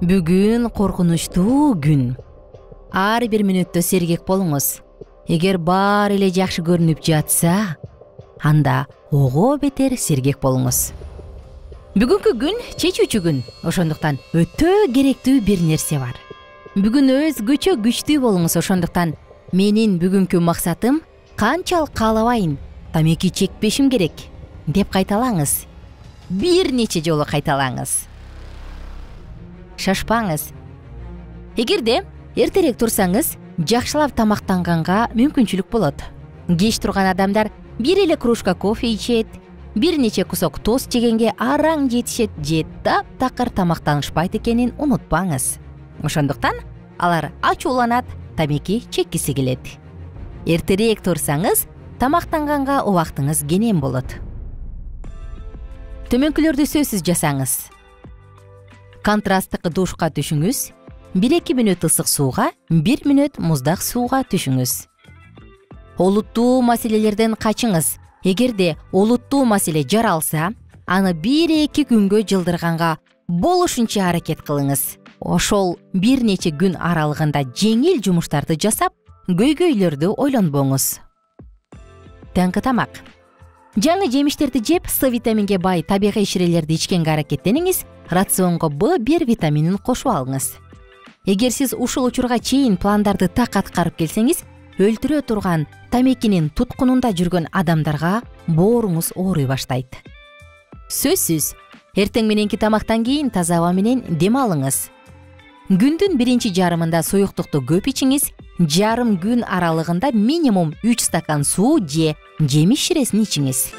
Бүгүн коркунучтуу күн. Ар бир мүнөттө сергек болуңуз. Эгер баары эле жакшы көрүнүп жатса, анда ого бетер сергек болуңуз. Бүгүнкү күн чечүүчү күн, ошондуктан өтө керектүү бир нерсе бар. Бүгүн өзгөчө күчтүү болуңуз, ошондуктан менин бүгүнкү максатым канчалык каалабайын, тамеки чекпешим керек деп кайталаңыз. Бир нече жолу кайталаңыз. Шашпаңыз. Эгерде эртерээк турсаңыз, жакшылап тамактанганга мүмкүнчүлүк болот. Кеч турган адамдар бир эле кружка кофе ичет, бир нече кусок тост жегенге араң жетишет же таптакыр тамактанышпайт экенин унутпаңыз. Ошондуктан алар ачууланат, тамеки чеккиси келет. Эртерээк турсаңыз, тамактанганга убактыңыз кенен болот. Төмөнкүлөрдү сөзсүз жасаңыз. Контрасттык душка түшүңүз. 1-2 мүнөт ысык сууга, 1 мүнөт муздак сууга түшүңүз. Олуттуу маселелерден качыңыз. Эгерде олуттуу маселе жаралса, аны 1-2 күнгө жылдырганга болушунча аракет кылыңыз. Ошол бир нече күн аралыгында жеңил жумуштарды жасап, көйгөйлөрдү ойлонбоңуз. Таңкы тамак. Жаңы жемиштерди жеп, С витаминге бай табигый ширелерди ичкенге аракеттениңиз, рационго В1 витаминин кошуп алыңыз. Эгер сиз ушул учурга чейин пландарды так аткарып келсеңиз, өлтүрө турган тамекинин туткунунда жүргөн адамдарга бооруңуз ооруй баштайт. Сөзсүз, эртең мененки тамактан кийин таза аба менен дем алыңыз. Күндүн биринчи жарымында суюктукту көп ичиңиз, жарым күн аралыгында минимум 3 стакан суу же жемиш ширесин ичиңиз.